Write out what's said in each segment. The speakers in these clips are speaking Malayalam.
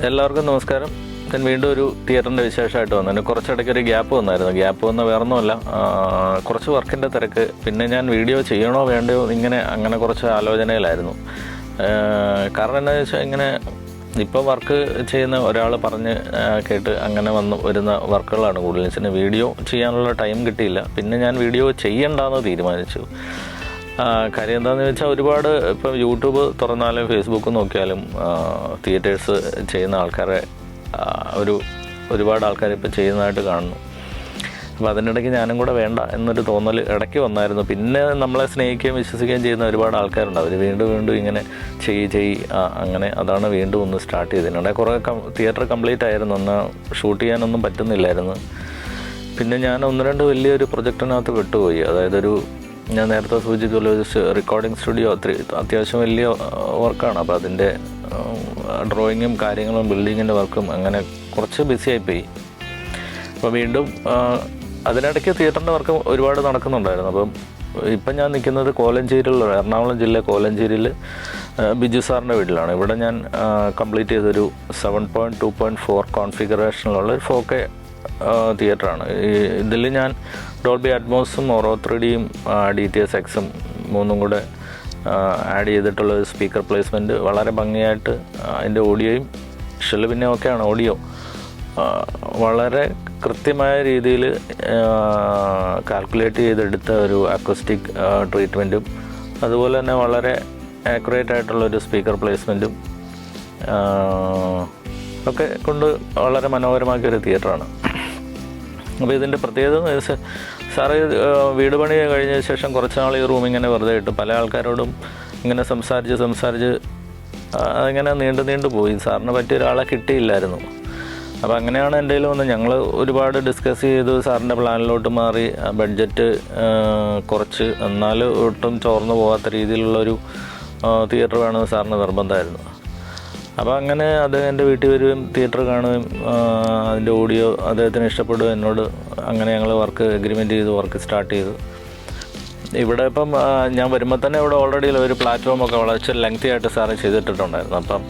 എല്ലാവർക്കും നമസ്കാരം. ഞാൻ വീണ്ടും ഒരു തിയേറ്ററിൻ്റെ വിശേഷമായിട്ട് വന്നു. കുറച്ചിടയ്ക്ക് ഒരു ഗ്യാപ്പ് വന്നായിരുന്നു. ഗ്യാപ്പ് വന്ന വേറൊന്നുമല്ല, കുറച്ച് വർക്കിൻ്റെ തിരക്ക്. പിന്നെ ഞാൻ വീഡിയോ ചെയ്യണോ വേണ്ടയോ അങ്ങനെ കുറച്ച് ആലോചനയിലായിരുന്നു. കാരണം എന്താണെന്ന് വെച്ചാൽ ഇങ്ങനെ ഇപ്പോൾ വർക്ക് ചെയ്യുന്ന ഒരാൾ പറഞ്ഞ് കേട്ട് അങ്ങനെ വരുന്ന വർക്കുകളാണ് കൂടുതലും. വീഡിയോ ചെയ്യാനുള്ള ടൈം കിട്ടിയില്ല. പിന്നെ ഞാൻ വീഡിയോ ചെയ്യണ്ടെന്ന് തീരുമാനിച്ചു. കാര്യം എന്താണെന്ന് വെച്ചാൽ ഒരുപാട് ഇപ്പം യൂട്യൂബ് തുറന്നാലും ഫേസ്ബുക്ക് നോക്കിയാലും തിയേറ്റേഴ്സ് ചെയ്യുന്ന ആൾക്കാരെ ഒരുപാട് ആൾക്കാർ ഇപ്പോൾ ചെയ്യുന്നതായിട്ട് കാണുന്നു. അപ്പോൾ അതിനിടയ്ക്ക് ഞാനും കൂടെ വേണ്ട എന്നൊരു തോന്നൽ ഇടയ്ക്ക് വന്നായിരുന്നു. പിന്നെ നമ്മളെ സ്നേഹിക്കുകയും വിശ്വസിക്കുകയും ചെയ്യുന്ന ഒരുപാട് ആൾക്കാരുണ്ട്. അവർ വീണ്ടും ഇങ്ങനെ അങ്ങനെ അതാണ് വീണ്ടും ഒന്ന് സ്റ്റാർട്ട് ചെയ്തതിനുണ്ടെ. കുറേ തിയേറ്റർ കംപ്ലീറ്റ് ആയിരുന്നു, ഒന്ന് ഷൂട്ട് ചെയ്യാനൊന്നും പറ്റുന്നില്ലായിരുന്നു. പിന്നെ ഞാൻ ഒന്ന് വലിയൊരു പ്രൊജക്റ്റിനകത്ത് വിട്ടുപോയി. അതായത് ഞാൻ നേരത്തെ സൂചിപ്പിച്ചുള്ള ഒരു റെക്കോർഡിംഗ് സ്റ്റുഡിയോ അത്യാവശ്യം വലിയ വർക്കാണ്. അപ്പോൾ അതിൻ്റെ ഡ്രോയിങ്ങും കാര്യങ്ങളും ബിൽഡിങ്ങിൻ്റെ വർക്കും അങ്ങനെ കുറച്ച് ബിസി ആയിപ്പോയി. അപ്പോൾ വീണ്ടും അതിനിടയ്ക്ക് തിയേറ്ററിൻ്റെ വർക്ക് ഒരുപാട് നടക്കുന്നുണ്ടായിരുന്നു. അപ്പം ഇപ്പം ഞാൻ നിൽക്കുന്നത് കോലഞ്ചേരിയിലുള്ള, എറണാകുളം ജില്ല കോലഞ്ചേരിയിൽ ബിജു സാറിൻ്റെ വീട്ടിലാണ്. ഇവിടെ ഞാൻ കംപ്ലീറ്റ് ചെയ്തൊരു 7.2.4 കോൺഫിഗറേഷനിലുള്ള ഒരു 4K തിയേറ്ററാണ്. ഇതിൽ ഞാൻ ഡോൾബി അറ്റ്മോസും ഓറോ 3Dയും DTS Xും മൂന്നും കൂടെ ആഡ് ചെയ്തിട്ടുള്ള ഒരു സ്പീക്കർ പ്ലേസ്മെൻറ്റ് വളരെ ഭംഗിയായിട്ട് അതിൻ്റെ ഓഡിയോയും പിന്നെ ഒക്കെയാണ് ഓഡിയോ വളരെ കൃത്യമായ രീതിയിൽ കാൽക്കുലേറ്റ് ചെയ്തെടുത്ത ഒരു അക്കോസ്റ്റിക് ട്രീറ്റ്മെൻറ്റും അതുപോലെ തന്നെ വളരെ ആക്യുറേറ്റ് ആയിട്ടുള്ളൊരു സ്പീക്കർ പ്ലേസ്മെൻറ്റും ഒക്കെ കൊണ്ട് വളരെ മനോഹരമാക്കിയൊരു തിയേറ്ററാണ്. അപ്പോൾ ഇതിൻ്റെ പ്രത്യേകത സാറ് വീട് പണി കഴിഞ്ഞ ശേഷം കുറച്ച് നാൾ ഈ റൂം ഇങ്ങനെ വെറുതെ ഇട്ടു. പല ആൾക്കാരോടും ഇങ്ങനെ സംസാരിച്ച് അതിങ്ങനെ നീണ്ടു പോയി. സാറിന് പറ്റിയ ഒരാളെ കിട്ടിയില്ലായിരുന്നു. അപ്പോൾ അങ്ങനെയാണ് എൻ്റെ കയ്യിൽ വന്ന് ഞങ്ങൾ ഒരുപാട് ഡിസ്കസ് ചെയ്തു. സാറിൻ്റെ പ്ലാനിലോട്ട് മാറി. ബഡ്ജറ്റ് കുറച്ച് എന്നാൽ ഒട്ടും ചോർന്നു പോകാത്ത രീതിയിലുള്ളൊരു തിയേറ്റർ വേണമെന്ന് സാറിന് നിർബന്ധമായിരുന്നു. അപ്പോൾ അങ്ങനെ അദ്ദേഹത്തിൻ്റെ വീട്ടിൽ വരികയും തിയേറ്റർ കാണുകയും അതിൻ്റെ ഓഡിയോ അദ്ദേഹത്തിന് ഇഷ്ടപ്പെടുകയും എന്നോട് അങ്ങനെ ഞങ്ങൾ വർക്ക് എഗ്രിമെൻ്റ് ചെയ്ത് വർക്ക് സ്റ്റാർട്ട് ചെയ്തു. ഇവിടെ ഇപ്പം ഞാൻ വരുമ്പോൾ തന്നെ ഇവിടെ ഓൾറെഡി ഒരു പ്ലാറ്റ്ഫോമൊക്കെ വളരെ ലെങ്തി ആയിട്ട് സാറ് ചെയ്തിട്ടുണ്ടായിരുന്നു. അപ്പം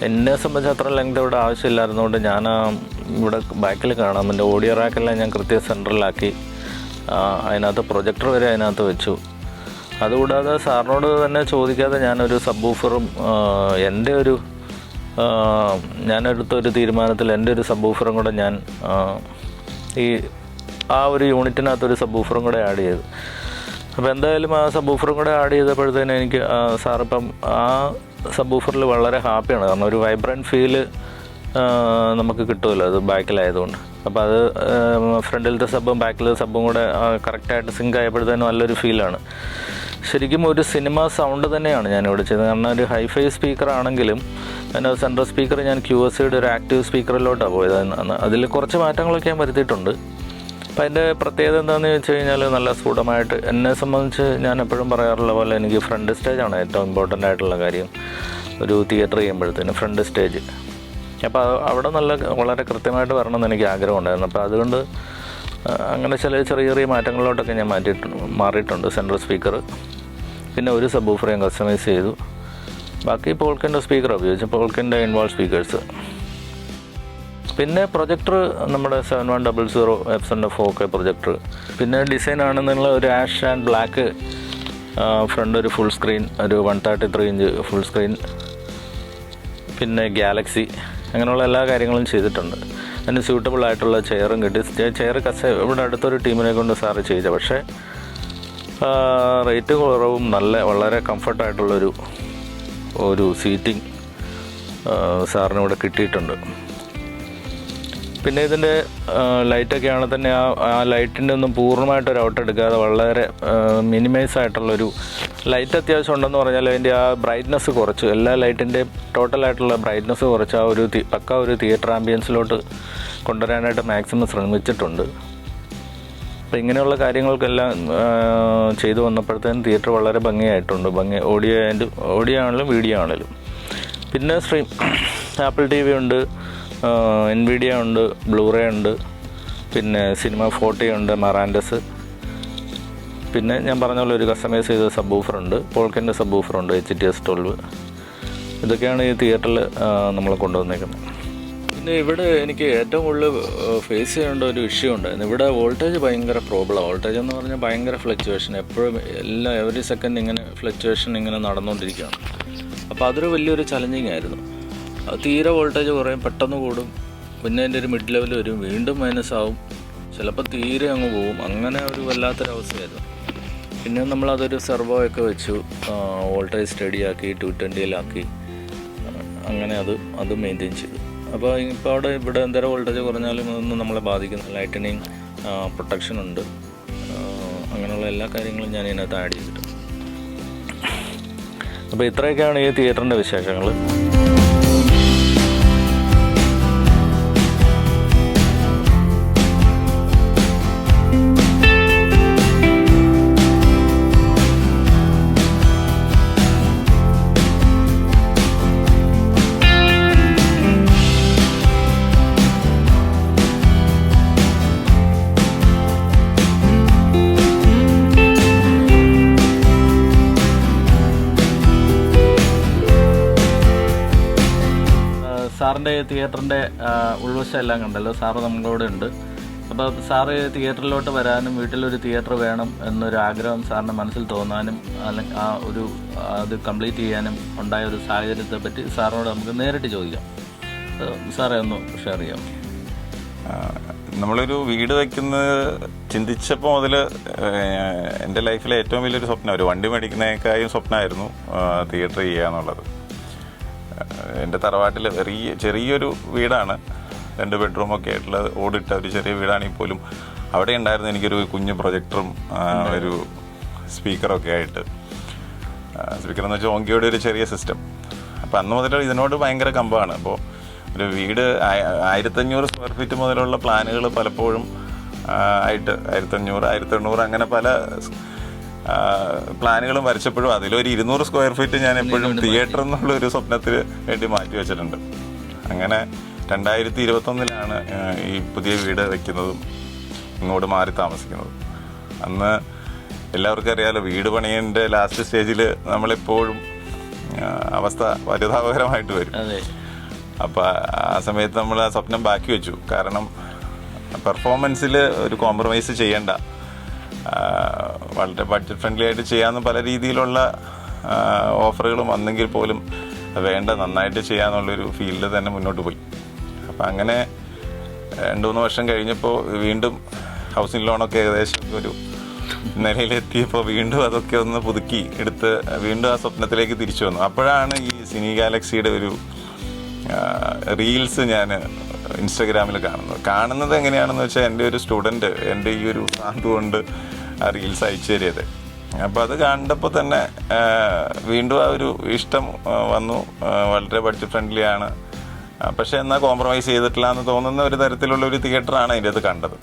എന്നെ സംബന്ധിച്ച് അത്ര ലെങ്ത് ഇവിടെ ആവശ്യമില്ലായിരുന്നുകൊണ്ട് ഞാൻ ഇവിടെ ബാക്കിൽ കാണാം എൻ്റെ ഓഡിയോ റാക്കെല്ലാം ഞാൻ കൃത്യ സെൻറ്ററിലാക്കി അതിനകത്ത് പ്രൊജക്ടർ വരെ അതിനകത്ത് വെച്ചു. അതുകൂടാതെ സാറിനോട് തന്നെ ചോദിക്കാതെ ഞാനൊരു സബ്ബൂഫറും ഞാനെടുത്തൊരു തീരുമാനത്തിൽ എൻ്റെ ഒരു സബ്ബൂഫറും കൂടെ ഞാൻ ആ ഒരു യൂണിറ്റിനകത്തൊരു സബ്ബൂഫറും കൂടെ ആഡ് ചെയ്തു. അപ്പോൾ എന്തായാലും ആ സബ്ബൂഫറും കൂടെ ആഡ് ചെയ്തപ്പോഴത്തേനും എനിക്ക് സാറിപ്പം ആ സബ്ബൂഫറിൽ വളരെ ഹാപ്പിയാണ്. കാരണം ഒരു വൈബ്രൻറ്റ് ഫീല് നമുക്ക് കിട്ടുമല്ലോ അത് ബാക്കിലായതുകൊണ്ട്. അപ്പോൾ അത് ഫ്രണ്ടിലത്തെ സബ്ബും ബാക്കിലത്തെ സബ്ബും കൂടെ കറക്റ്റായിട്ട് സിങ്ക് ആയപ്പോഴത്തേനും നല്ലൊരു ഫീലാണ്. ശരിക്കും ഒരു സിനിമ സൗണ്ട് തന്നെയാണ് ഞാനിവിടെ ചെയ്തത്. കാരണം ഒരു ഹൈഫൈ സ്പീക്കർ ആണെങ്കിലും അതിൻ്റെ സെൻട്രൽ സ്പീക്കർ ഞാൻ QSCയുടെ ഒരു ആക്റ്റീവ് സ്പീക്കറിലോട്ടാണ് പോയത്. അതിൽ കുറച്ച് മാറ്റങ്ങളൊക്കെ ഞാൻ വരുത്തിയിട്ടുണ്ട്. അപ്പം അതിൻ്റെ പ്രത്യേകത എന്താണെന്ന് വെച്ച് കഴിഞ്ഞാൽ നല്ല സ്ഫുടമായിട്ട് എന്നെ സംബന്ധിച്ച് ഞാൻ എപ്പോഴും പറയാറുള്ള പോലെ എനിക്ക് ഫ്രണ്ട് സ്റ്റേജാണ് ഏറ്റവും ഇമ്പോർട്ടൻ്റ് ആയിട്ടുള്ള കാര്യം ഒരു തിയേറ്റർ ചെയ്യുമ്പോഴത്തേന് ഫ്രണ്ട് സ്റ്റേജ്. അപ്പോൾ അവിടെ വളരെ കൃത്യമായിട്ട് വരണമെന്ന് എനിക്ക് ആഗ്രഹമുണ്ടായിരുന്നു. അപ്പോൾ അതുകൊണ്ട് അങ്ങനെ ചെറിയ മാറ്റങ്ങളിലോട്ടൊക്കെ ഞാൻ മാറിയിട്ടുണ്ട്. സെൻട്രൽ സ്പീക്കർ പിന്നെ ഒരു സബ്ബൂഫർ ഞാൻ കസ്റ്റമൈസ് ചെയ്തു. ബാക്കി പോൾക്കിൻ്റെ സ്പീക്കർ ഉപയോഗിച്ചു, പോൾക്കിൻ്റെ ഇൻവാൾവ് സ്പീക്കേഴ്സ്. പിന്നെ പ്രൊജക്ടർ നമ്മുടെ 7100 Epson's 4K പ്രൊജക്ടർ. പിന്നെ ഡിസൈൻ ആണെന്നുള്ള ഒരു ആഷ് ആൻഡ് ബ്ലാക്ക് ഫ്രണ്ട് ഒരു ഫുൾ സ്ക്രീൻ, ഒരു 133 ഇഞ്ച് ഫുൾ സ്ക്രീൻ, പിന്നെ ഗാലക്സി അങ്ങനെയുള്ള എല്ലാ കാര്യങ്ങളും ചെയ്തിട്ടുണ്ട്. അതിന് സ്യൂട്ടബിൾ ആയിട്ടുള്ള ചെയറും കിട്ടി. ചെയർ ഇവിടെ അടുത്തൊരു ടീമിനെ കൊണ്ട് സാറ് ചെയ്ത, പക്ഷേ റേറ്റ് കുറവും വളരെ കംഫർട്ടായിട്ടുള്ളൊരു സീറ്റിംഗ് സാറിന് ഇവിടെ കിട്ടിയിട്ടുണ്ട്. പിന്നെ ഇതിൻ്റെ ലൈറ്റൊക്കെ ആണെങ്കിൽ തന്നെ ആ ലൈറ്റിൻ്റെ ഒന്നും പൂർണ്ണമായിട്ടൊരു ഔട്ട് എടുക്കാതെ വളരെ മിനിമൈസ് ആയിട്ടുള്ളൊരു ലൈറ്റ് അത്യാവശ്യം ഉണ്ടെന്ന് പറഞ്ഞാൽ അതിൻ്റെ ആ ബ്രൈറ്റ്നസ് കുറച്ച്, എല്ലാ ലൈറ്റിൻ്റെയും ടോട്ടലായിട്ടുള്ള ബ്രൈറ്റ്നസ് കുറച്ച് ആ ഒരു ഒരു തിയേറ്റർ ആംബിയൻസിലോട്ട് കൊണ്ടുവരാനായിട്ട് മാക്സിമം ശ്രമിച്ചിട്ടുണ്ട്. അപ്പോൾ ഇങ്ങനെയുള്ള കാര്യങ്ങൾക്കെല്ലാം ചെയ്തു വന്നപ്പോഴത്തേനും തിയേറ്റർ വളരെ ഭംഗിയായിട്ടുണ്ട്. ഓഡിയോ ആണെങ്കിലും വീഡിയോ ആണെങ്കിലും. പിന്നെ ആപ്പിൾ TV ഉണ്ട്, NVIDIA ഉണ്ട്, ബ്ലൂറേ ഉണ്ട്, പിന്നെ സിനിമ 40 ഉണ്ട്, മറാൻഡസ്. പിന്നെ ഞാൻ പറഞ്ഞ പോലെ ഒരു കസ്റ്റമൈസ് ചെയ്ത സബ്ബൂഫറുണ്ട്, പോൾക്കിൻ്റെ സബ്ബൂഫറുണ്ട്, HTS 12. ഇതൊക്കെയാണ് ഈ തിയേറ്ററിൽ നമ്മൾ കൊണ്ടുവന്നേക്കുന്നത്. പിന്നെ ഇവിടെ എനിക്ക് ഏറ്റവും കൂടുതൽ ഫേസ് ചെയ്യേണ്ട ഒരു ഇഷ്യൂ ഉണ്ടായിരുന്നു. ഇവിടെ വോൾട്ടേജ് ഭയങ്കര പ്രോബ്ലമാണ്. വോൾട്ടേജ് എന്ന് പറഞ്ഞാൽ ഭയങ്കര ഫ്ലക്ച്വേഷൻ, എപ്പോഴും എവറി സെക്കൻഡ് ഇങ്ങനെ ഫ്ലക്ച്വേഷൻ ഇങ്ങനെ നടന്നുകൊണ്ടിരിക്കുകയാണ്. അപ്പോൾ അതൊരു വലിയൊരു ചലഞ്ചിങ് ആയിരുന്നു. തീരെ വോൾട്ടേജ് കുറയും, പെട്ടെന്ന് കൂടും, പിന്നെ അതിൻ്റെ ഒരു മിഡ് ലെവൽ വരും, വീണ്ടും മൈനസ് ആവും, ചിലപ്പോൾ തീരെ അങ്ങ് പോവും. അങ്ങനെ ഒരു വല്ലാത്തൊരവസ്ഥയായിരുന്നു. പിന്നെ നമ്മളതൊരു സെർവോ ഒക്കെ വെച്ചു, വോൾട്ടേജ് സ്റ്റഡിയാക്കി 220-ലാക്കി, അങ്ങനെ അത് മെയിൻറ്റെയിൻ ചെയ്തു. അപ്പോൾ ഇപ്പോൾ ഇവിടെ എന്തേരം വോൾട്ടേജ് കുറഞ്ഞാലും അതൊന്നും നമ്മളെ ബാധിക്കുന്ന ലൈറ്റനിങ് പ്രൊട്ടക്ഷൻ ഉണ്ട്. അങ്ങനെയുള്ള എല്ലാ കാര്യങ്ങളും ഞാൻ ഇതിനകത്ത് ആഡ് ചെയ്തിട്ടുണ്ട്. അപ്പോൾ ഇത്രയൊക്കെയാണ് ഈ തിയേറ്ററിൻ്റെ വിശേഷങ്ങൾ. സാറിൻ്റെ തിയേറ്ററിൻ്റെ ഉൾവശം എല്ലാം കണ്ടല്ലോ, സാറ് നമ്മുടെ കൂടെ ഉണ്ട്. അപ്പോൾ സാറ് തിയേറ്ററിലോട്ട് വരാനും വീട്ടിലൊരു തിയേറ്റർ വേണം എന്നൊരു ആഗ്രഹം സാറിൻ്റെ മനസ്സിൽ തോന്നാനും അല്ലെങ്കിൽ അത് കംപ്ലീറ്റ് ചെയ്യാനും ഉണ്ടായ ഒരു സാഹചര്യത്തെ പറ്റി സാറിനോട് നമുക്ക് നേരിട്ട് ചോദിക്കാം. സാറേ ഒന്ന് ഷെയർ ചെയ്യാം. നമ്മളൊരു വീട് വയ്ക്കുന്നത് ചിന്തിച്ചപ്പോൾ മുതൽ എൻ്റെ ലൈഫിലെ ഏറ്റവും വലിയൊരു സ്വപ്നം, ഒരു വണ്ടി മേടിക്കുന്നതിനേക്കാളും സ്വപ്നമായിരുന്നു തിയേറ്റർ ചെയ്യുക എന്നുള്ളത്. എൻ്റെ തറവാട്ടിൽ ചെറിയൊരു വീടാണ്, 2 ബെഡ്റൂമൊക്കെ ആയിട്ടുള്ള ഓടിട്ട ഒരു ചെറിയ വീടാണെങ്കിൽ പോലും അവിടെ ഉണ്ടായിരുന്നു എനിക്കൊരു കുഞ്ഞു പ്രൊജക്ടറും ഒരു സ്പീക്കറൊക്കെ ആയിട്ട്. സ്പീക്കർ എന്ന് വെച്ചാൽ ഓങ്കിയുടെ ഒരു ചെറിയ സിസ്റ്റം. അപ്പോൾ അന്ന് മുതൽ ഇതിനോട് ഭയങ്കര കമ്പമാണ്. അപ്പോൾ ഒരു വീട് 1500 സ്ക്വയർ ഫീറ്റ് മുതലുള്ള പ്ലാനുകൾ പലപ്പോഴും ആയിട്ട് 1500, 1800 അങ്ങനെ പല പ്ലാനുകളും വരച്ചപ്പോഴും അതിലൊരു 200 സ്ക്വയർ ഫീറ്റ് ഞാൻ എപ്പോഴും തിയേറ്റർ എന്നുള്ള ഒരു സ്വപ്നത്തിന് വേണ്ടി മാറ്റി വെച്ചിട്ടുണ്ട്. അങ്ങനെ 2021-ലാണ് ഈ പുതിയ വീട് വയ്ക്കുന്നതും ഇങ്ങോട്ട് മാറി താമസിക്കുന്നതും. അന്ന് എല്ലാവർക്കും അറിയാലോ, വീട് പണിയൻ്റെ ലാസ്റ്റ് സ്റ്റേജിൽ നമ്മളെപ്പോഴും അവസ്ഥ പരിതാപകരമായിട്ട് വരും. അപ്പോൾ ആ സമയത്ത് നമ്മൾ ആ സ്വപ്നം ബാക്കി വെച്ചു. കാരണം പെർഫോമൻസിൽ ഒരു കോംപ്രമൈസ് ചെയ്യേണ്ട, വളരെ ബഡ്ജറ്റ് ഫ്രണ്ട്ലി ആയിട്ട് ചെയ്യാമെന്ന് പല രീതിയിലുള്ള ഓഫറുകളും വന്നെങ്കിൽ പോലും വേണ്ട, നന്നായിട്ട് ചെയ്യാന്നുള്ളൊരു ഫീൽഡിൽ തന്നെ മുന്നോട്ട് പോയി. അപ്പം അങ്ങനെ 2-3 വർഷം കഴിഞ്ഞപ്പോൾ വീണ്ടും ഹൗസിംഗ് ലോണൊക്കെ ഏകദേശം ഒരു നിലയിലെത്തിയപ്പോൾ വീണ്ടും അതൊക്കെ ഒന്ന് പുതുക്കി എടുത്ത് വീണ്ടും ആ സ്വപ്നത്തിലേക്ക് തിരിച്ചു വന്നു. അപ്പോഴാണ് ഈ സിനി ഗാലക്സിയുടെ ഒരു റീൽസ് ഞാൻ ഇൻസ്റ്റഗ്രാമിൽ കാണുന്നത് എങ്ങനെയാണെന്ന് വെച്ചാൽ എൻ്റെ ഒരു സ്റ്റുഡൻറ്റ് എൻ്റെ ഈ ഒരു സാന്ത് കൊണ്ട് ആ റീൽസ് അയച്ചു തരിയത്. അപ്പോൾ അത് കണ്ടപ്പോൾ തന്നെ വീണ്ടും ആ ഒരു ഇഷ്ടം വന്നു. വളരെ ബഡ്ജറ്റ് ഫ്രണ്ട്ലി ആണ്, പക്ഷേ എന്നാൽ കോംപ്രമൈസ് ചെയ്തിട്ടില്ല എന്ന് തോന്നുന്ന ഒരു തരത്തിലുള്ള ഒരു തിയേറ്ററാണ് അതിൻ്റെ അത് കണ്ടത്.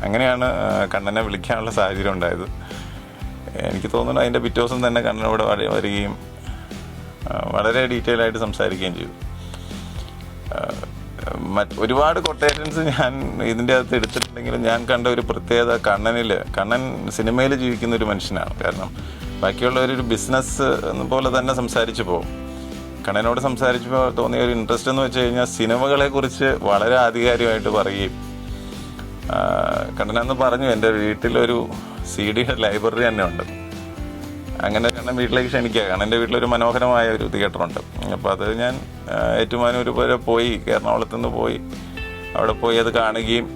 അങ്ങനെയാണ് കണ്ണനെ വിളിക്കാനുള്ള സാഹചര്യം ഉണ്ടായത്. എനിക്ക് തോന്നുന്നു അതിൻ്റെ പിറ്റേ ദിവസം തന്നെ കണ്ണനോട് വരികയും വളരെ ഡീറ്റെയിൽ ആയിട്ട് സംസാരിക്കുകയും ചെയ്തു. ഒരുപാട് കൊട്ടേഷൻസ് ഞാൻ ഇതിൻ്റെ അകത്ത് എടുത്തിട്ടുണ്ടെങ്കിലും ഞാൻ കണ്ട ഒരു പ്രത്യേകത, കണ്ണൻ സിനിമയിൽ ജീവിക്കുന്ന ഒരു മനുഷ്യനാണ്. കാരണം ബാക്കിയുള്ളവരൊരു ബിസിനസ് പോലെ തന്നെ സംസാരിച്ചു പോകും. കണ്ണനോട് സംസാരിച്ചപ്പോൾ തോന്നിയ ഒരു ഇൻട്രസ്റ്റ് എന്ന് വെച്ച് കഴിഞ്ഞാൽ സിനിമകളെക്കുറിച്ച് വളരെ ആധികാരികമായിട്ട് പറയുകയും, കണ്ണനന്ന് പറഞ്ഞു എൻ്റെ വീട്ടിലൊരു CD ലൈബ്രറി തന്നെ ഉണ്ട്. അങ്ങനെ കണ്ണൻ വീട്ടിലേക്ക് ക്ഷണിക്കുക. കണ്ണൻ്റെ വീട്ടിലൊരു മനോഹരമായ ഒരു തിയേറ്ററുണ്ട്. അപ്പോൾ അത് ഞാൻ ഏറ്റുമാനൂർ വരെ പോയി, എറണാകുളത്ത് നിന്ന് പോയി അവിടെ പോയി അത് കാണുകയും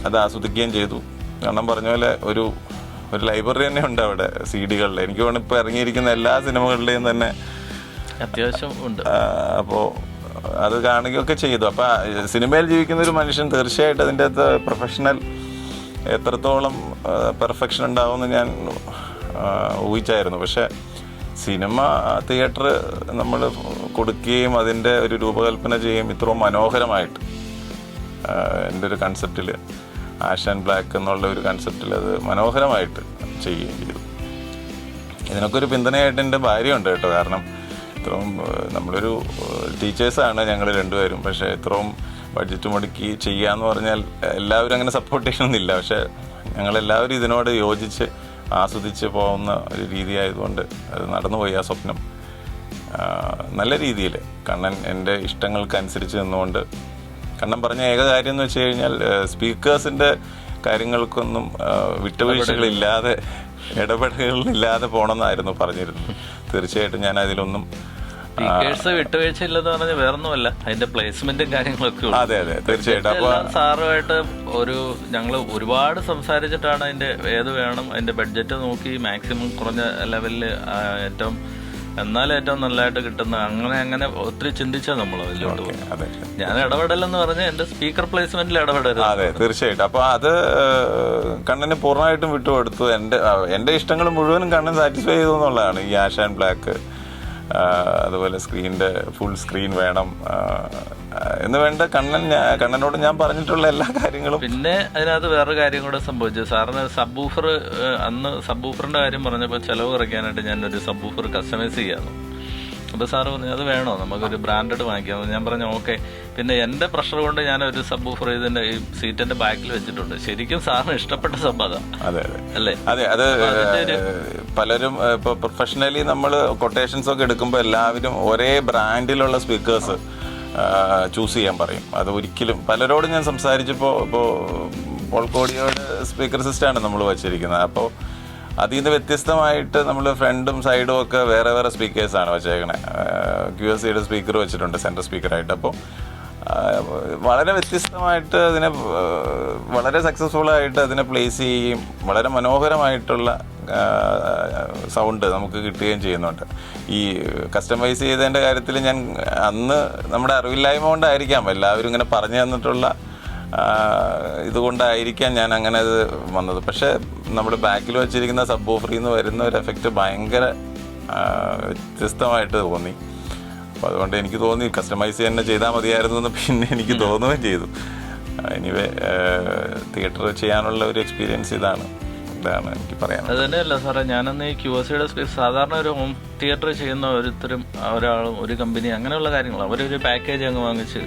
അത് ആസ്വദിക്കുകയും ചെയ്തു. കണ്ണൻ പറഞ്ഞ പോലെ ഒരു ലൈബ്രറി തന്നെ ഉണ്ട് അവിടെ CD-കളിൽ. എനിക്ക് തോന്നുന്നു ഇപ്പോൾ ഇറങ്ങിയിരിക്കുന്ന എല്ലാ സിനിമകളിലെയും തന്നെ അത്യാവശ്യം ഉണ്ട്. അപ്പോൾ അത് കാണുകയൊക്കെ ചെയ്തു. അപ്പോൾ സിനിമയിൽ ജീവിക്കുന്ന ഒരു മനുഷ്യൻ തീർച്ചയായിട്ടും അതിൻ്റെ അകത്ത് പ്രൊഫഷണൽ എത്രത്തോളം പെർഫെക്ഷൻ ഉണ്ടാവുമെന്ന് ഞാൻ ഊഹിച്ചായിരുന്നു. പക്ഷേ സിനിമ തിയേറ്റർ നമ്മൾ കൊടുക്കുകയും അതിൻ്റെ ഒരു രൂപകൽപ്പന ചെയ്യുകയും ഇത്രയും മനോഹരമായിട്ട് എൻ്റെ ഒരു കൺസെപ്റ്റിൽ, ആഷ് ആൻഡ് ബ്ലാക്ക് എന്നുള്ള ഒരു കൺസെപ്റ്റിൽ അത് മനോഹരമായിട്ട് ചെയ്യുകയും ചെയ്തു. ഇതിനൊക്കെ ഒരു പിന്തുണയായിട്ട് എൻ്റെ ഭാര്യയുണ്ട് കേട്ടോ. കാരണം ഇത്രയും നമ്മളൊരു ടീച്ചേഴ്സാണ് ഞങ്ങൾ രണ്ടുപേരും. പക്ഷേ ഇത്രയും ബഡ്ജറ്റ് മുടക്കി ചെയ്യാന്ന് പറഞ്ഞാൽ എല്ലാവരും അങ്ങനെ സപ്പോർട്ട് ചെയ്യണമെന്നില്ല. പക്ഷേ ഞങ്ങളെല്ലാവരും ഇതിനോട് യോജിച്ച് ആസ്വദിച്ച് പോകുന്ന ഒരു രീതിയായതുകൊണ്ട് അത് നടന്നുപോയി ആ സ്വപ്നം. നല്ല രീതിയിൽ കണ്ണൻ എൻ്റെ ഇഷ്ടങ്ങൾക്കനുസരിച്ച് നിന്നുകൊണ്ട് കണ്ണൻ പറഞ്ഞ ഏക കാര്യം എന്ന് വെച്ച് കഴിഞ്ഞാൽ സ്പീക്കേഴ്സിൻ്റെ കാര്യങ്ങൾക്കൊന്നും വിട്ടുവീഴ്ചകളില്ലാതെ ഇടപെടലുകളില്ലാതെ പോകണമെന്നായിരുന്നു പറഞ്ഞിരുന്നത്. തീർച്ചയായിട്ടും ഞാൻ അതിലൊന്നും സ്പീക്കേഴ്സ് വിട്ടുവീഴ്ച ഇല്ലെന്ന് പറഞ്ഞാൽ വേറൊന്നുമല്ല, അതിന്റെ പ്ലേസ്മെന്റും കാര്യങ്ങളൊക്കെ. അതെ അതെ തീർച്ചയായിട്ടും. അപ്പൊ സാറുമായിട്ട് ഞങ്ങൾ ഒരുപാട് സംസാരിച്ചിട്ടാണ് അതിന്റെ ഏത് വേണം, അതിന്റെ ബഡ്ജറ്റ് നോക്കി മാക്സിമം കുറഞ്ഞ ലെവലിൽ ഏറ്റവും നല്ലതായിട്ട് കിട്ടുന്ന അങ്ങനെ ഒത്തിരി ചിന്തിച്ചാൽ നമ്മൾ അതിലോട്ട് പോകും. ഞാൻ ഇടപെടലെന്ന് പറഞ്ഞാൽ എന്റെ സ്പീക്കർ പ്ലേസ്മെന്റിൽ ഇടപെടരുത്. അതെ തീർച്ചയായിട്ടും. അപ്പൊ അത് കണ്ണന് പൂർണ്ണമായിട്ടും വിട്ടുകൊടുത്തു. എന്റെ ഇഷ്ടങ്ങൾ മുഴുവനും കണ്ണൻ സാറ്റിസ്ഫൈ ചെയ്തു എന്നുള്ളതാണ്. ഈ ആഷ് ആൻഡ് ബ്ലാക്ക്, അതുപോലെ സ്ക്രീനിന്റെ ഫുൾ സ്ക്രീൻ വേണം എന്ന് വേണ്ട കണ്ണനോട് ഞാൻ പറഞ്ഞിട്ടുള്ള എല്ലാ കാര്യങ്ങളും. പിന്നെ അതിനകത്ത് വേറൊരു കാര്യം കൂടെ സംഭവിച്ചു. സാറിന് സബ്ബൂഫർ, അന്ന് സബ്ബൂഫറിന്റെ കാര്യം പറഞ്ഞപ്പോൾ ചെലവ് കുറയ്ക്കാനായിട്ട് ഞാനൊരു സബ്ബൂഫർ കസ്റ്റമൈസ് ചെയ്യാന്നു. അപ്പോൾ സാറ് പറഞ്ഞു അത് വേണോ, നമുക്കൊരു ബ്രാൻഡഡ് വാങ്ങിക്കാം. ഞാൻ പറഞ്ഞു ഓക്കെ. പിന്നെ എൻ്റെ പ്രഷർ കൊണ്ട് ഞാൻ ഒരു സബ്ബൂഫർ ഇതിന്റെ ഈ സീറ്റിന്റെ ബാക്കിൽ വെച്ചിട്ടുണ്ട്. ശരിക്കും സാറിന് ഇഷ്ടപ്പെട്ട സബ് അതാ. അതെ അല്ലേ? അതെ. അത് പലരും ഇപ്പൊ പ്രൊഫഷണലി നമ്മൾ കൊട്ടേഷൻസ് ഒക്കെ എടുക്കുമ്പോൾ എല്ലാവരും ഒരേ ബ്രാൻഡിലുള്ള സ്പീക്കേഴ്സ് ചൂസ് ചെയ്യാൻ പറയും. അത് ഒരിക്കലും പലരോടും ഞാൻ സംസാരിച്ചപ്പോൾ ഇപ്പോൾ പോൾക്കോഡിയോയുടെ സ്പീക്കർ സിസ്റ്റമാണ് നമ്മൾ വച്ചിരിക്കുന്നത്. അപ്പോൾ അതിൽ നിന്ന് വ്യത്യസ്തമായിട്ട് നമ്മൾ ഫ്രണ്ടും സൈഡും ഒക്കെ വേറെ വേറെ സ്പീക്കേഴ്സാണ് വെച്ചേക്കണേ. QSCയുടെ സ്പീക്കർ വെച്ചിട്ടുണ്ട് സെൻട്രൽ സ്പീക്കറായിട്ട്. അപ്പോൾ വളരെ വ്യത്യസ്തമായിട്ട് അതിനെ വളരെ സക്സസ്ഫുള്ളായിട്ട് അതിനെ പ്ലേസ് ചെയ്യുകയും വളരെ മനോഹരമായിട്ടുള്ള സൗണ്ട് നമുക്ക് കിട്ടുകയും ചെയ്യുന്നുണ്ട്. ഈ കസ്റ്റമൈസ് ചെയ്തതിൻ്റെ കാര്യത്തിൽ ഞാൻ അന്ന് നമ്മുടെ അറിവില്ലായ്മ കൊണ്ടായിരിക്കാം, എല്ലാവരും ഇങ്ങനെ പറഞ്ഞു തന്നിട്ടുള്ള ഇതുകൊണ്ടായിരിക്കാം ഞാൻ അങ്ങനെ അത് വന്നത്. പക്ഷേ നമ്മൾ ബാക്കിൽ വെച്ചിരിക്കുന്ന സബ് ഓഫറിൽ നിന്ന് വരുന്ന ഒരു എഫക്റ്റ് ഭയങ്കര വ്യത്യസ്തമായിട്ട് തോന്നി. അപ്പോൾ അതുകൊണ്ട് എനിക്ക് തോന്നി കസ്റ്റമൈസ് തന്നെ ചെയ്താൽ മതിയായിരുന്നു എന്ന് പിന്നെ എനിക്ക് തോന്നുകയും ചെയ്തു. എനിവേ തിയേറ്റർ ചെയ്യാനുള്ള ഒരു എക്സ്പീരിയൻസ് ഇതാണ് എനിക്ക് പറയാൻ. അത് തന്നെയല്ല സാറേ, ഞാനന്ന് ഈ QSCയുടെ സാധാരണ ഒരു ഹോം തിയേറ്റർ ചെയ്യുന്ന ഒരാളും ഒരു കമ്പനി അങ്ങനെയുള്ള കാര്യങ്ങളാണ്. അവരൊരു പാക്കേജ് അങ്ങ് വാങ്ങിച്ച്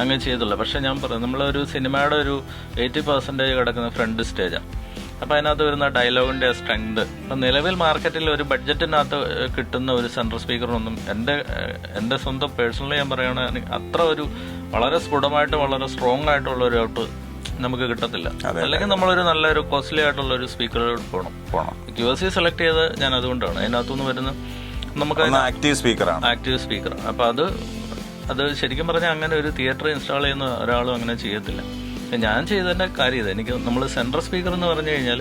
അങ്ങനെ ചെയ്തുള്ള. പക്ഷെ ഞാൻ പറഞ്ഞു നമ്മളൊരു സിനിമയുടെ ഒരു 80% കിടക്കുന്ന ഫ്രണ്ട് സ്റ്റേജാണ്. അപ്പോൾ അതിനകത്ത് വരുന്ന ഡയലോഗിൻ്റെ സ്ട്രെങ്ത് ഇപ്പം നിലവിൽ മാർക്കറ്റിൽ ഒരു ബഡ്ജറ്റിനകത്ത് കിട്ടുന്ന ഒരു സെൻട്രൽ സ്പീക്കറിനൊന്നും എൻ്റെ സ്വന്തം പേഴ്സണലി ഞാൻ പറയുകയാണെങ്കിൽ അത്ര ഒരു വളരെ സ്ഫുടമായിട്ട് വളരെ സ്ട്രോങ് ആയിട്ടുള്ള ഒരു ഔട്ട് നമുക്ക് കിട്ടത്തില്ല. അല്ലെങ്കിൽ നമ്മളൊരു നല്ലൊരു കോസ്റ്റ്ലി ആയിട്ടുള്ള ഒരു സ്പീക്കറിലോട്ട് പോകണം. QSC സെലക്ട് ചെയ്ത് ഞാൻ അതുകൊണ്ടാണ്. അതിനകത്തുനിന്ന് വരുന്ന നമുക്ക് ആക്റ്റീവ് സ്പീക്കറാണ്. അപ്പോൾ അത് ശരിക്കും പറഞ്ഞാൽ അങ്ങനെ ഒരു തിയേറ്റർ ഇൻസ്റ്റാൾ ചെയ്യുന്ന ഒരാളും അങ്ങനെ ചെയ്യത്തില്ല. ഞാൻ ചെയ്തതിൻ്റെ കാര്യം ഇത്, എനിക്ക് നമ്മൾ സെൻട്രൽ സ്പീക്കർ എന്ന് പറഞ്ഞു കഴിഞ്ഞാൽ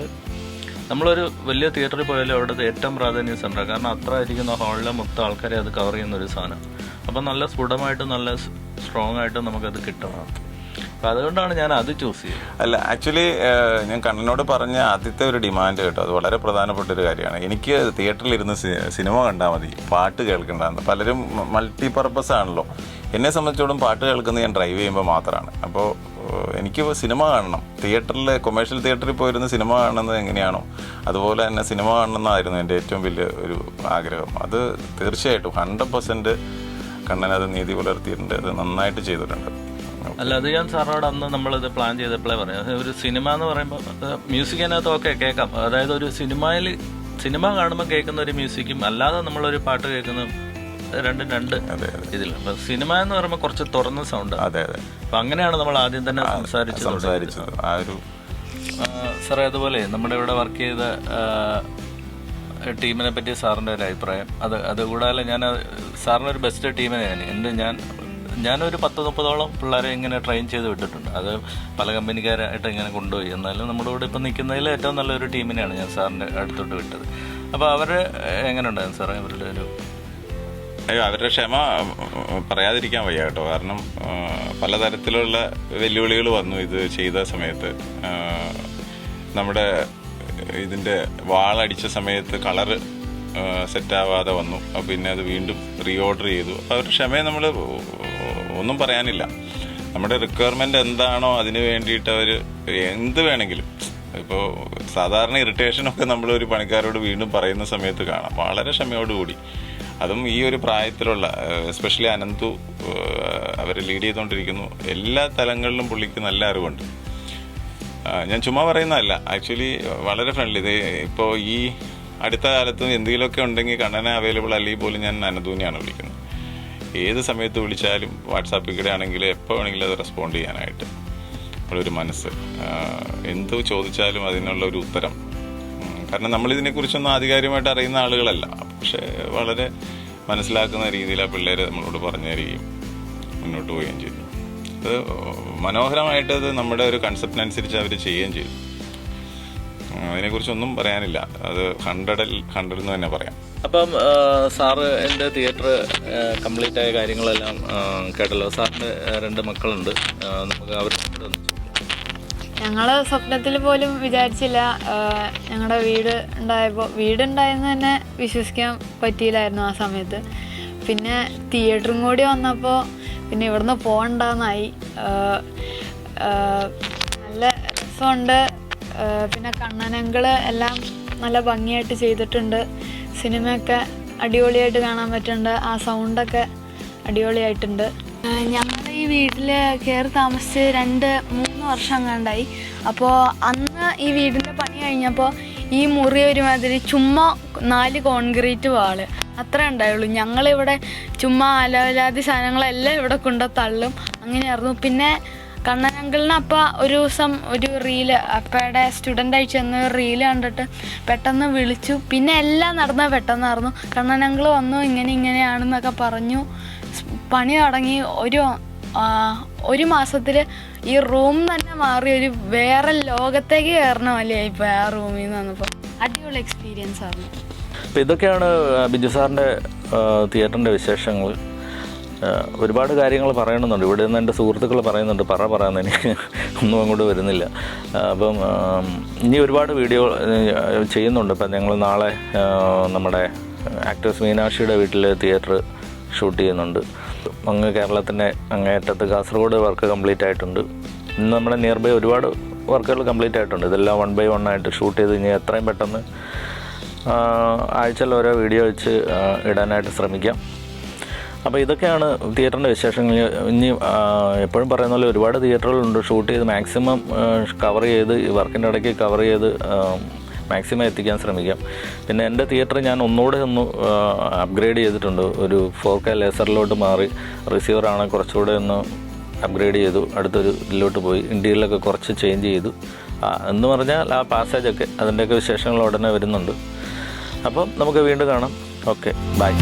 നമ്മളൊരു വലിയ തിയേറ്ററിൽ പോയാലും അവിടുത്തെ ഏറ്റവും പ്രാധാന്യം സെൻട്രൽ, കാരണം അത്ര ഇരിക്കുന്ന ഹാളിലെ മൊത്തം ആൾക്കാരെ അത് കവർ ചെയ്യുന്ന ഒരു സാധനം. അപ്പം നല്ല സ്ഫുടമായിട്ട് നല്ല സ്ട്രോങ് ആയിട്ട് നമുക്കത് കിട്ടണം. അപ്പം അതുകൊണ്ടാണ് ഞാൻ അത് ചൂസ് ചെയ്യുന്നത്. അല്ല, ആക്ച്വലി ഞാൻ കണ്ണനോട് പറഞ്ഞ ആദ്യത്തെ ഒരു ഡിമാൻഡ് കേട്ടോ, അത് വളരെ പ്രധാനപ്പെട്ട ഒരു കാര്യമാണ്. എനിക്ക് തിയേറ്ററിലിരുന്ന് സിനിമ കണ്ടാൽ മതി, പാട്ട് കേൾക്കണ്ടെന്ന്. പലരും മൾട്ടി പർപ്പസ് ആണല്ലോ. എന്നെ സംബന്ധിച്ചോളം പാട്ട് കേൾക്കുന്നത് ഞാൻ ഡ്രൈവ് ചെയ്യുമ്പോൾ മാത്രമാണ്. അപ്പോൾ എനിക്ക് സിനിമ കാണണം. തിയേറ്ററിൽ കൊമേഴ്ഷ്യൽ തിയേറ്ററിൽ പോയിരുന്ന സിനിമ കാണുന്നത് എങ്ങനെയാണോ അതുപോലെ തന്നെ സിനിമ കാണണമെന്നായിരുന്നു എൻ്റെ ഏറ്റവും വലിയ ഒരു ആഗ്രഹം. അത് തീർച്ചയായിട്ടും 100% കണ്ണൻ അത് നീതി പുലർത്തിയിട്ടുണ്ട്. അത് നന്നായിട്ട് ചെയ്തിട്ടുണ്ട്. അല്ല, അത് ഞാൻ സാറിനോട് അന്ന് നമ്മളിത് പ്ലാൻ ചെയ്തപ്പോഴേ പറയാം. ഒരു സിനിമ എന്ന് പറയുമ്പോൾ മ്യൂസിക്കിനകത്തൊക്കെ കേൾക്കാം. അതായത് ഒരു സിനിമ കാണുമ്പോൾ കേൾക്കുന്ന ഒരു മ്യൂസിക്കും അല്ലാതെ നമ്മളൊരു പാട്ട് കേൾക്കുന്ന രണ്ട് ഇതിൽ. അപ്പൊ സിനിമ എന്ന് പറയുമ്പോൾ കുറച്ച് തുറന്ന സൗണ്ട്. അപ്പൊ അങ്ങനെയാണ് നമ്മൾ ആദ്യം തന്നെ സംസാരിച്ചത്. സാറേ, അതുപോലെ നമ്മുടെ ഇവിടെ വർക്ക് ചെയ്ത ടീമിനെ പറ്റി സാറിൻ്റെ ഒരു അഭിപ്രായം. അതുകൂടാതെ ഞാൻ സാറിനൊരു ബെസ്റ്റ് ടീമിനെയാണ് ഞാനൊരു 10-30ഓളം പിള്ളേരെ ഇങ്ങനെ ട്രെയിൻ ചെയ്ത് വിട്ടിട്ടുണ്ട്. അത് പല കമ്പനിക്കാരായിട്ട് ഇങ്ങനെ കൊണ്ടുപോയി. എന്നാലും നമ്മുടെ കൂടെ ഇപ്പം നിൽക്കുന്നതിൽ ഏറ്റവും നല്ലൊരു ടീമിനെയാണ് ഞാൻ സാറിൻ്റെ അടുത്തോട്ട് വിട്ടത്. അപ്പോൾ അവർ എങ്ങനെ ഉണ്ടായിരുന്നു സാറേ? അവരുടെ ക്ഷമ പറയാതിരിക്കാൻ വയ്യ കേട്ടോ. കാരണം പലതരത്തിലുള്ള വെല്ലുവിളികൾ വന്നു ഇത് ചെയ്ത സമയത്ത്. നമ്മുടെ ഇതിൻ്റെ വാളടിച്ച സമയത്ത് കളറ് സെറ്റാവാതെ വന്നു. പിന്നെ അത് വീണ്ടും റീഓർഡർ ചെയ്തു. അപ്പോൾ അവരുടെ ക്ഷമയെ നമ്മൾ ഒന്നും പറയാനില്ല. നമ്മുടെ റിക്വയർമെൻറ്റ് എന്താണോ അതിന് വേണ്ടിയിട്ട് അവർ എന്ത് വേണമെങ്കിലും, ഇപ്പോൾ സാധാരണ ഇറിറ്റേഷനൊക്കെ നമ്മളൊരു പണിക്കാരോട് വീണ്ടും പറയുന്ന സമയത്ത് കാണാം. വളരെ ക്ഷമയോടുകൂടി, അതും ഈ ഒരു പ്രായത്തിലുള്ള, എസ്പെഷ്യലി അനന്തു അവരെ ലീഡ് ചെയ്തുകൊണ്ടിരിക്കുന്നു. എല്ലാ തലങ്ങളിലും പുള്ളിക്ക് നല്ല അറിവുണ്ട്. ഞാൻ ചുമ്മാ പറയുന്നതല്ല, ആക്ച്വലി വളരെ ഫ്രണ്ട്ലി. ഇത് ഇപ്പോൾ ഈ അടുത്ത കാലത്തും എന്തെങ്കിലുമൊക്കെ ഉണ്ടെങ്കിൽ കണ്ണനെ അവൈലബിൾ അല്ലെങ്കിൽ പോലും ഞാൻ അനന്തൂനെയാണ് വിളിക്കുന്നത്. ഏത് സമയത്ത് വിളിച്ചാലും വാട്സാപ്പിൽ കൂടെ ആണെങ്കിലും എപ്പോൾ വേണമെങ്കിലും അത് റെസ്പോണ്ട് ചെയ്യാനായിട്ട് ഉള്ളൊരു മനസ്സ്, എന്ത് ചോദിച്ചാലും അതിനുള്ള ഒരു ഉത്തരം. കാരണം നമ്മളിതിനെക്കുറിച്ചൊന്നും ആധികാരികമായിട്ട് അറിയുന്ന ആളുകളല്ല, പക്ഷേ വളരെ മനസ്സിലാക്കുന്ന രീതിയിൽ ആ പിള്ളേർ നമ്മളോട് പറഞ്ഞു തരികയും മുന്നോട്ട് പോവുകയും ചെയ്തു. അത് മനോഹരമായിട്ടത് നമ്മുടെ ഒരു കൺസെപ്റ്റിനനുസരിച്ച് അവർ ചെയ്യുകയും ചെയ്തു. അതിനെക്കുറിച്ചൊന്നും പറയാനില്ല, അത് 100 എന്ന് തന്നെ പറയാം. അപ്പം സാറ് എൻ്റെ തിയേറ്റർ കംപ്ലീറ്റ് ആയ കാര്യങ്ങളെല്ലാം കേട്ടല്ലോ. സാറിൻ്റെ 2 മക്കളുണ്ട്, നമുക്ക് അവർ ഞങ്ങൾ സ്വപ്നത്തിൽ പോലും വിചാരിച്ചില്ല ഞങ്ങളുടെ വീടുണ്ടായെന്ന് തന്നെ വിശ്വസിക്കാൻ പറ്റിയില്ലായിരുന്നു ആ സമയത്ത്. പിന്നെ തിയേറ്ററും കൂടി വന്നപ്പോൾ പിന്നെ ഇവിടുന്ന് പോകണ്ടെന്നായി. നല്ല രസമുണ്ട്. പിന്നെ കണ്ണനങ്കിൾ എല്ലാം നല്ല ഭംഗിയായിട്ട് ചെയ്തിട്ടുണ്ട്. സിനിമയൊക്കെ അടിപൊളിയായിട്ട് കാണാൻ പറ്റുന്നുണ്ട്. ആ സൗണ്ടൊക്കെ അടിപൊളിയായിട്ടുണ്ട്. ഞങ്ങളുടെ ഈ വീട്ടിൽ കയറി താമസിച്ച് 2-3 വർഷം കണ്ടായി. അപ്പോൾ അന്ന് ഈ വീടിൻ്റെ പണി കഴിഞ്ഞപ്പോൾ ഈ മുറി ഒരുമാതിരി ചുമ്മാ 4 കോൺക്രീറ്റ് വാള് അത്ര ഉണ്ടായുള്ളൂ. ഞങ്ങളിവിടെ ചുമ്മാ അലവലാതി സാധനങ്ങളെല്ലാം ഇവിടെ കൊണ്ട് തള്ളും, അങ്ങനെയായിരുന്നു. പിന്നെ കണ്ണനങ്കിളിന് അപ്പം ഒരു ദിവസം ഒരു റീല് അപ്പയുടെ സ്റ്റുഡൻ്റ് അയച്ചു തന്ന ഒരു റീല് കണ്ടിട്ട് പെട്ടെന്ന് വിളിച്ചു. പിന്നെ എല്ലാം നടന്നത് പെട്ടെന്നായിരുന്നു. കണ്ണനങ്കിൾ വന്നു, ഇങ്ങനെയാണെന്നൊക്കെ പറഞ്ഞു. പണി തുടങ്ങി. ഒരു മാസത്തിൽ ഈ റൂം തന്നെ മാറി ഒരു വേറെ ലോകത്തേക്ക് കയറണ പോലെ ഇപ്പോൾ ആ റൂമിൽ നിന്ന് വന്നപ്പോൾ അടിപൊളി എക്സ്പീരിയൻസ് ആയിരുന്നു. അപ്പോൾ ഇതൊക്കെയാണ് ബിജു സാറിൻ്റെ തിയേറ്ററിൻ്റെ വിശേഷങ്ങൾ. ഒരുപാട് കാര്യങ്ങൾ പറയണമെന്നുണ്ട്. ഇവിടെ നിന്ന് എൻ്റെ സുഹൃത്തുക്കൾ പറയുന്നുണ്ട്, പറയുന്നത് എനിക്ക് ഒന്നും അങ്ങോട്ട് വരുന്നില്ല. അപ്പം ഇനി ഒരുപാട് വീഡിയോ ചെയ്യുന്നുണ്ട്. ഇപ്പം ഞങ്ങൾ നാളെ നമ്മുടെ ആക്ട്രസ് മീനാക്ഷിയുടെ വീട്ടിൽ തിയേറ്റർ ഷൂട്ട് ചെയ്യുന്നുണ്ട്. അങ്ങ് കേരളത്തിൻ്റെ അങ്ങേയറ്റത്ത് കാസർഗോഡ് വർക്ക് കംപ്ലീറ്റ് ആയിട്ടുണ്ട്. ഇന്ന് നമ്മുടെ നിയർ ബൈ ഒരുപാട് വർക്കുകൾ കംപ്ലീറ്റ് ആയിട്ടുണ്ട്. ഇതെല്ലാം 1 by 1 ആയിട്ട് ഷൂട്ട് ചെയ്ത് ഇനി എത്രയും പെട്ടെന്ന് ആഴ്ചയിൽ ഓരോ വീഡിയോ വെച്ച് ഇടാനായിട്ട് ശ്രമിക്കാം. അപ്പോൾ ഇതൊക്കെയാണ് തിയേറ്ററിൻ്റെ വിശേഷങ്ങൾ. ഇനി എപ്പോഴും പറയുന്ന പോലെ ഒരുപാട് തിയേറ്ററുകളുണ്ട്. ഷൂട്ട് ചെയ്ത് മാക്സിമം കവർ ചെയ്ത് വർക്കിൻ്റെ ഇടയ്ക്ക് കവർ ചെയ്ത് മാക്സിമം എത്തിക്കാൻ ശ്രമിക്കാം. പിന്നെ എൻ്റെ തിയേറ്റർ ഞാൻ ഒന്നുകൂടെ അപ്ഗ്രേഡ് ചെയ്തിട്ടുണ്ട്. ഒരു 4K ലേസറിലോട്ട് മാറി, റിസീവറാണ് കുറച്ചുകൂടെ ഒന്ന് അപ്ഗ്രേഡ് ചെയ്തു. അടുത്തൊരു ഇതിലോട്ട് പോയി ഇൻറ്റീരിയലൊക്കെ കുറച്ച് ചേഞ്ച് ചെയ്തു. എന്ന് പറഞ്ഞാൽ ആ പാസേജൊക്കെ അതിൻ്റെയൊക്കെ വിശേഷങ്ങൾ ഉടനെ വരുന്നുണ്ട്. അപ്പം നമുക്ക് വീണ്ടും കാണാം. Okay, by.